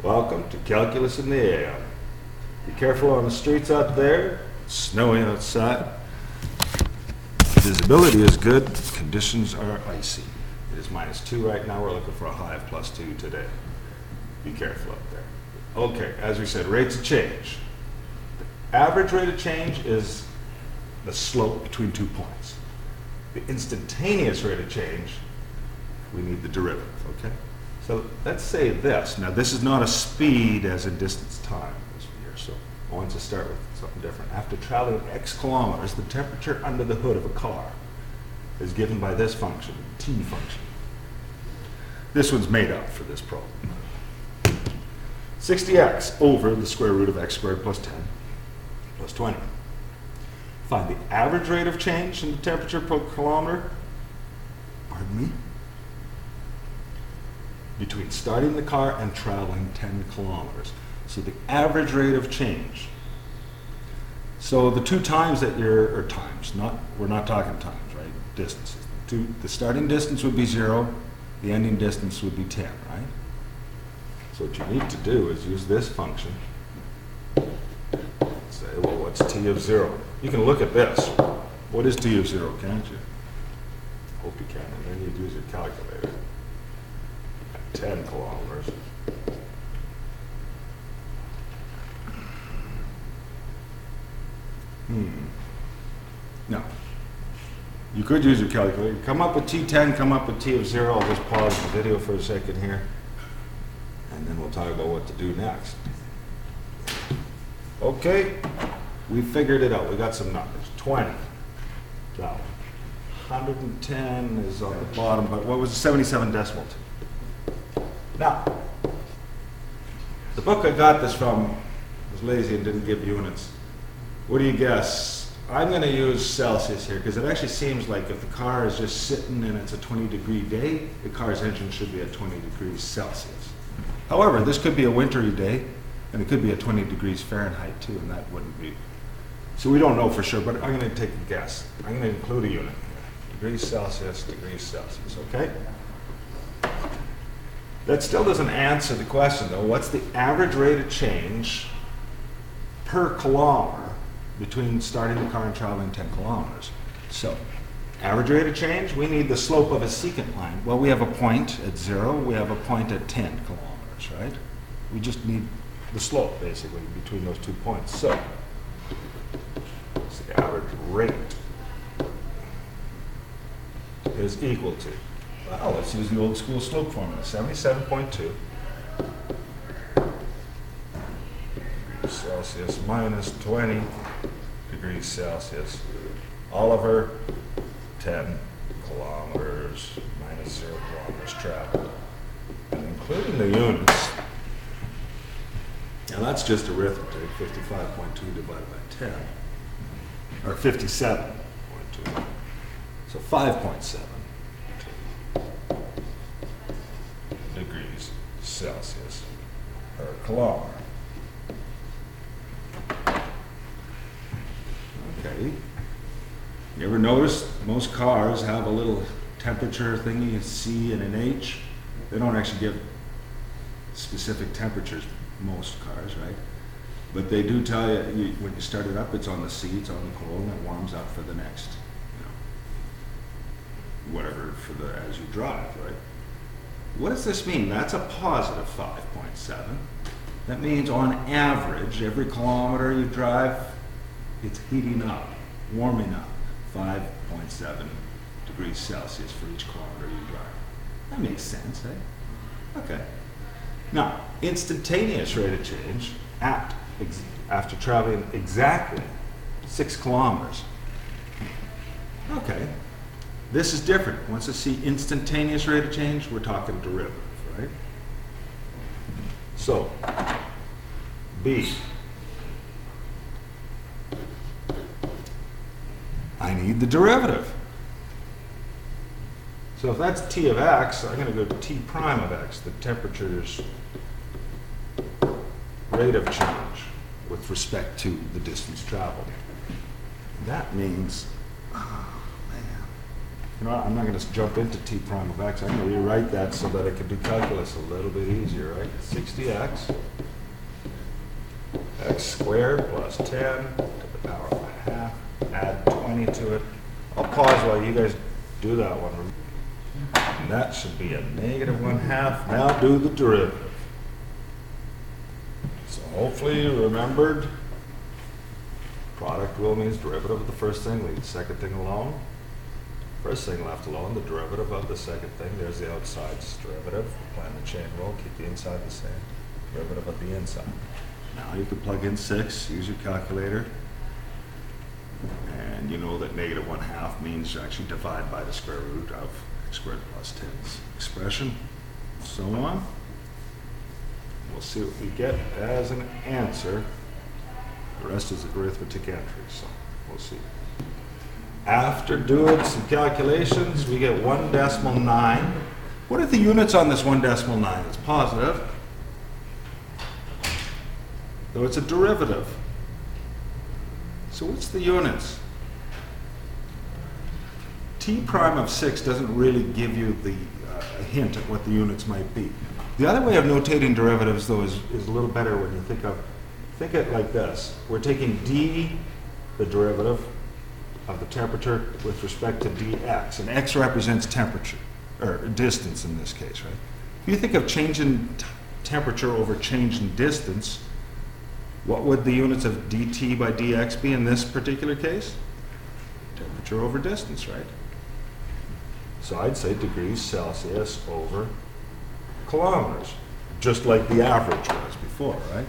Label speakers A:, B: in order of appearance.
A: Welcome to Calculus in the AM. Be careful on the streets out there. It's snowing outside. Visibility is good. Conditions are icy. It is -2 right now. We're looking for a high of +2 today. Be careful out there. Okay, as we said, rates of change. The average rate of change is the slope between 2 points. The instantaneous rate of change, we need the derivative, okay? So let's say this. Now this is not a speed as in distance time this year, so I want to start with something different. After traveling X kilometers, the temperature under the hood of a car is given by this function, T function. This one's made up for this problem. 60x over the square root of x squared plus 10 plus 20. Find the average rate of change in the temperature per kilometer, pardon me, between starting the car and traveling 10 kilometers. So the average rate of change. So the two times that or times, we're not talking times, right? Distances. The starting distance would be 0, the ending distance would be 10, right? So what you need to do is use this function. Say, well, what's t of 0? You can look at this. What is t of 0, can't you? Hope you can, and then you'd use your calculator. 10 kilometers. No. You could use your calculator. Come up with T10, come up with T of 0. I'll just pause the video for a second here. And then we'll talk about what to do next. Okay, we figured it out. We got some numbers. 20. Now, 110 is on the bottom, but what was 77 decimal to? Now, the book I got this from was lazy and didn't give units. What do you guess? I'm going to use Celsius here because it actually seems like if the car is just sitting and it's a 20-degree day, the car's engine should be at 20 degrees Celsius. However, this could be a wintry day and it could be at 20 degrees Fahrenheit too, and that wouldn't be. So we don't know for sure, but I'm going to take a guess. I'm going to include a unit here. Degrees Celsius, okay? That still doesn't answer the question though. What's the average rate of change per kilometer between starting the car and traveling 10 kilometers? So, average rate of change, we need the slope of a secant line. Well, we have a point at 0, we have a point at 10 kilometers, right? We just need the slope, basically, between those 2 points. So, the average rate is equal to, well, let's use the old school slope formula, 77.2 Celsius minus 20 degrees Celsius, all over 10 kilometers minus 0 kilometers traveled. And including the units, now that's just arithmetic, 55.2 divided by 10, or 57.2, so 5.7 degrees Celsius per kilometer. Okay. You ever notice most cars have a little temperature thingy, a C and an H? They don't actually give specific temperatures, most cars, right? But they do tell you, when you start it up, it's on the C, it's on the cold, and it warms up for the next, whatever, as you drive, right? What does this mean? That's a positive 5.7. That means on average, every kilometer you drive, it's heating up, warming up, 5.7 degrees Celsius for each kilometer you drive. That makes sense, eh? Okay. Now, instantaneous rate of change after traveling exactly 6 kilometers. Okay. This is different. Once I see instantaneous rate of change, we're talking derivative, right? So, B. I need the derivative. So if that's T of x, I'm going to go to T prime of x, the temperature's rate of change with respect to the distance traveled. That means, oh man, You know what, I'm not gonna jump into T prime of x, I'm gonna rewrite that so that I can do calculus a little bit easier, right? 60x, x squared plus 10 to the power of a half, add 20 to it. I'll pause while you guys do that one. And that should be a negative 1/2. Now do the derivative. So hopefully you remembered, product rule means derivative of the first thing, leave the second thing alone. First thing left alone, the derivative of the second thing. There's the outside's derivative. Plan the chain rule, keep the inside the same. Derivative of the inside. Now you can plug in 6, use your calculator. And you know that negative 1/2 means you actually divide by the square root of x squared plus 10's expression. So on. We'll see what we get as an answer. The rest is arithmetic entry, so we'll see. After doing some calculations, we get 1.9. What are the units on this 1.9? It's positive, though it's a derivative. So what's the units? T prime of 6 doesn't really give you the a hint at what the units might be. The other way of notating derivatives, though, is a little better when you think it like this. We're taking d, the derivative of the temperature, with respect to dx, and x represents temperature, or distance in this case, right? If you think of change in temperature over change in distance, what would the units of dt by dx be in this particular case? Temperature over distance, right? So I'd say degrees Celsius over kilometers, just like the average was before, right?